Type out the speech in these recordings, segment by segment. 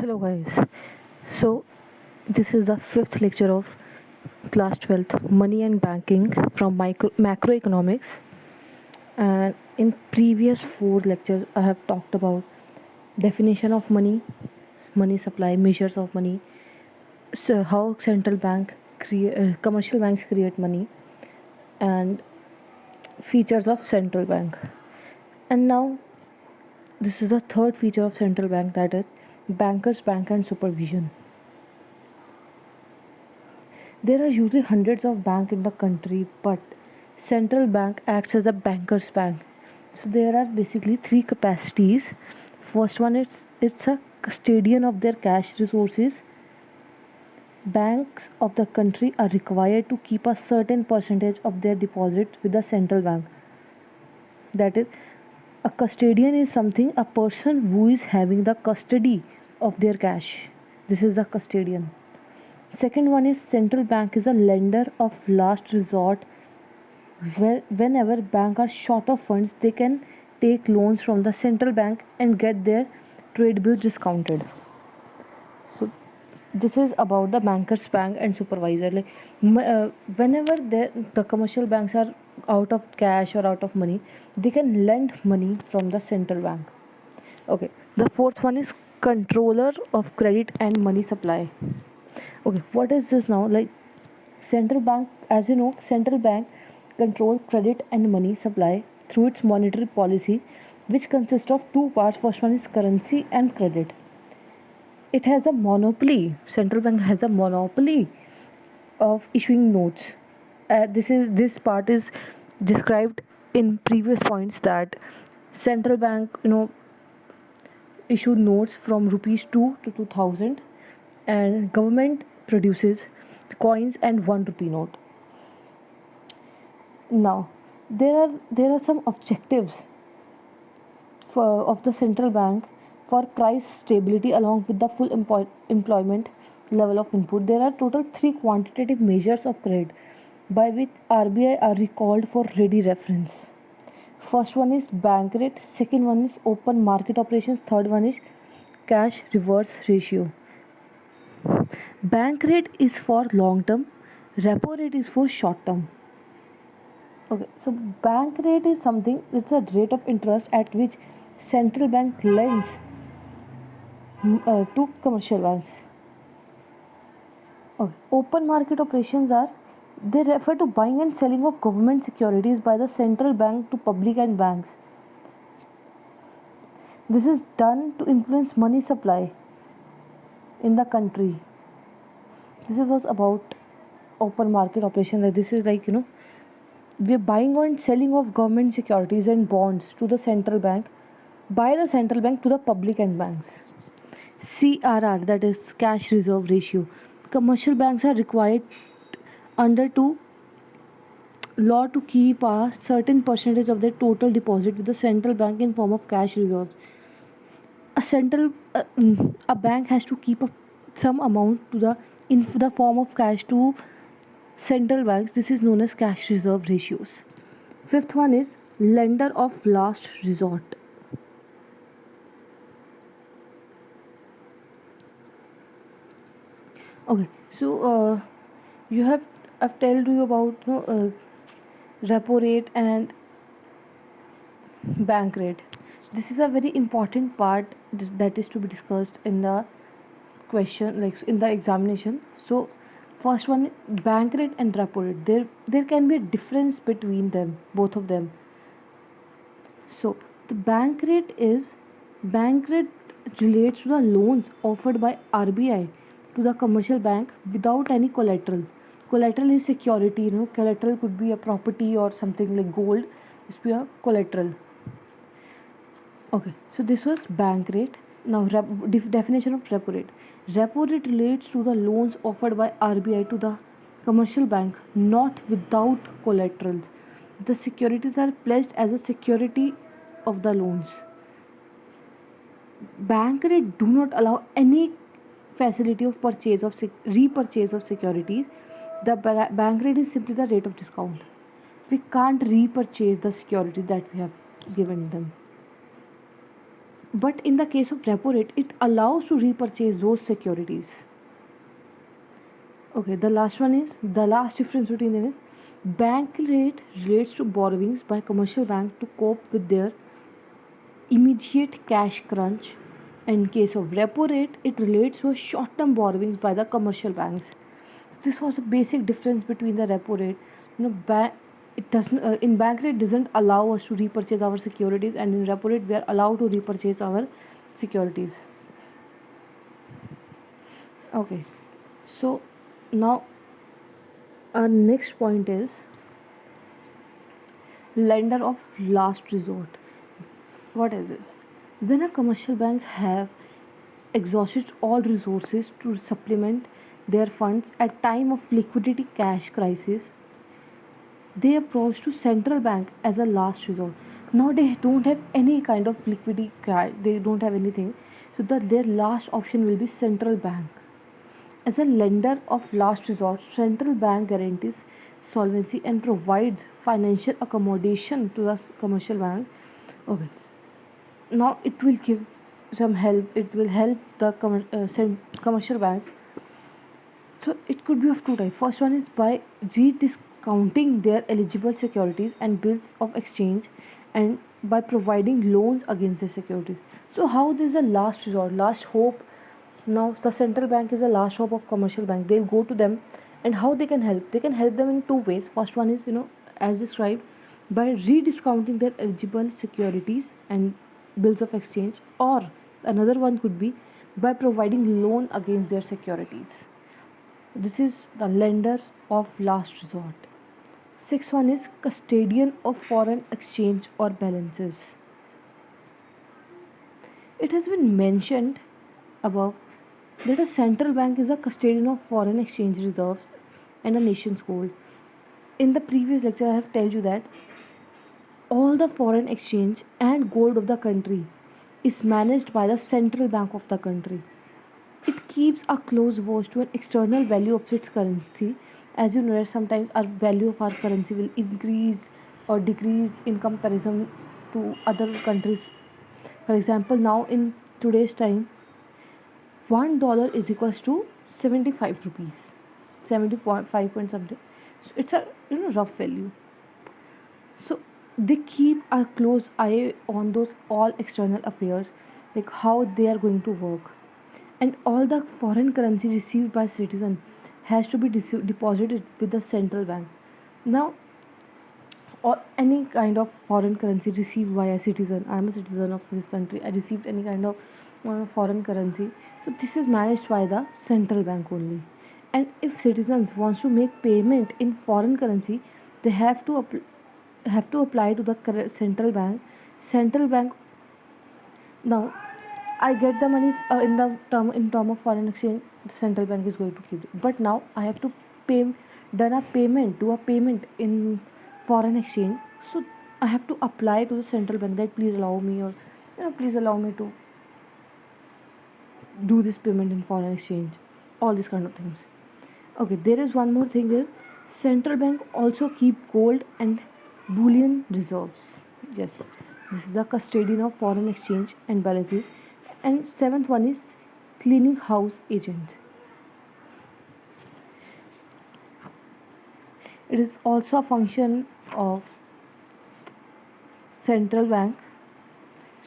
Hello guys. So this is the fifth lecture of class 12th money and banking from macroeconomics, and in previous four lectures I have talked about definition of money, money supply, measures of money, so how commercial banks create money, and features of central bank. And now this is the third feature of central bank, that is bankers bank and supervision. There are usually hundreds of banks in the country, but central bank acts as a banker's bank. So there are basically three capacities. First one is it's a custodian of their cash resources. Banks of the country are required to keep a certain percentage of their deposits with the central bank. That is, a custodian is something, a person who is having the custody of their cash. This is the custodian. Second one is central bank is a lender of last resort. Whenever banks are short of funds, they can take loans from the central bank and get their trade bills discounted. So this is about the bankers bank and supervisor. Like whenever the commercial banks are out of cash or out of money, they can lend money from the central bank. Okay, the fourth one is controller of credit and money supply. Okay, what is this now? Like central bank, as you know, central bank control credit and money supply through its monetary policy, which consists of two parts. First one is currency and credit. It has a monopoly. Central bank has a monopoly of issuing notes. This part is described in previous points, that central bank issued notes from rupees 2 to 2000, and government produces coins and 1 rupee note. Now there are some objectives of the central bank for price stability along with the full employment level of input. There are total three quantitative measures of credit by which RBI are recalled for ready reference. First one is bank rate, second one is open market operations, third one is cash reverse ratio. Bank rate is for long term, repo rate is for short term. Okay, so bank rate is something, it's a rate of interest at which central bank lends to commercial banks. Okay. Open market operations are, they refer to buying and selling of government securities by the central bank to public and banks. This is done to influence money supply in the country. This was about open market operation. Like this is like we're buying and selling of government securities and bonds to the central bank, by the central bank to the public and banks. CRR, that is cash reserve ratio. Commercial banks are required under to law to keep a certain percentage of their total deposit with the central bank in form of cash reserves. A bank has to keep some amount to in the form of cash to central banks. This is known as cash reserve ratios. Fifth one is lender of last resort. Okay, so I've told you about repo rate and bank rate. This is a very important part that is to be discussed in the question, like in the examination. So first one, bank rate and repo rate. There can be a difference between them, both of them. So the bank rate relates to the loans offered by RBI to the commercial bank without any collateral. Collateral is security. Collateral could be a property or something like gold. This be a collateral. Okay, so this was bank rate. Now definition of repo rate. Repo rate relates to the loans offered by RBI to the commercial bank, not without collaterals. The securities are pledged as a security of the loans. Bank rate do not allow any facility of repurchase of securities. The bank rate is simply the rate of discount. We can't repurchase the securities that we have given them. But in the case of repo rate, it allows to repurchase those securities. Okay, the last one is, the last difference between them is, bank rate relates to borrowings by commercial bank to cope with their immediate cash crunch. In case of repo rate, it relates to short-term borrowings by the commercial banks. This was the basic difference between the repo rate. You know, it doesn't in bank rate doesn't allow us to repurchase our securities, and in repo rate we are allowed to repurchase our securities. Okay, so now our next point is lender of last resort. What is this? When a commercial bank have exhausted all resources to supplement their funds at time of liquidity cash crisis, they approach to central bank as a last resort. Now they don't have any kind of liquidity, they don't have anything, so their last option will be central bank. As a lender of last resort, central bank guarantees solvency and provides financial accommodation to the commercial bank. Okay, now it will give some help. It will help the commercial banks. So it could be of two types. First one is by rediscounting their eligible securities and bills of exchange, and by providing loans against the securities. So how this is a last resort, last hope. Now the central bank is a last hope of commercial bank. They'll go to them, and how they can help? They can help them in two ways. First one is, as described, by rediscounting their eligible securities and bills of exchange, or another one could be by providing loan against their securities. This is the lender of last resort. Sixth one is custodian of foreign exchange or balances. It has been mentioned above that a central bank is a custodian of foreign exchange reserves and a nation's gold. In the previous lecture, I have told you that all the foreign exchange and gold of the country is managed by the central bank of the country. It keeps a close watch to an external value of its currency. As you know, sometimes our value of our currency will increase or decrease in comparison to other countries. For example, now in today's time, $1 is equals to 75 rupees, 75 point something. So it's a rough value. So they keep a close eye on those all external affairs, like how they are going to work, and all the foreign currency received by citizen has to be deposited with the central bank. Now, or any kind of foreign currency received by a citizen, I am a citizen of this country, I received any kind of foreign currency, so this is managed by the central bank only. And if citizens wants to make payment in foreign currency, they have to apply to the central bank. Now I get the money in term of foreign exchange. The central bank is going to keep it. But now I have to pay, done a payment, do a payment in foreign exchange. So I have to apply to the central bank that please allow me, or please allow me to do this payment in foreign exchange. All these kind of things. Okay, there is one more thing is, central bank also keep gold and bullion reserves. Yes, this is the custodian of foreign exchange and balances. And seventh one is cleaning house agent. It is also a function of central bank.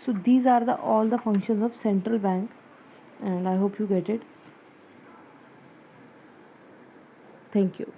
So these are all the functions of central bank, and I hope you get it. Thank you.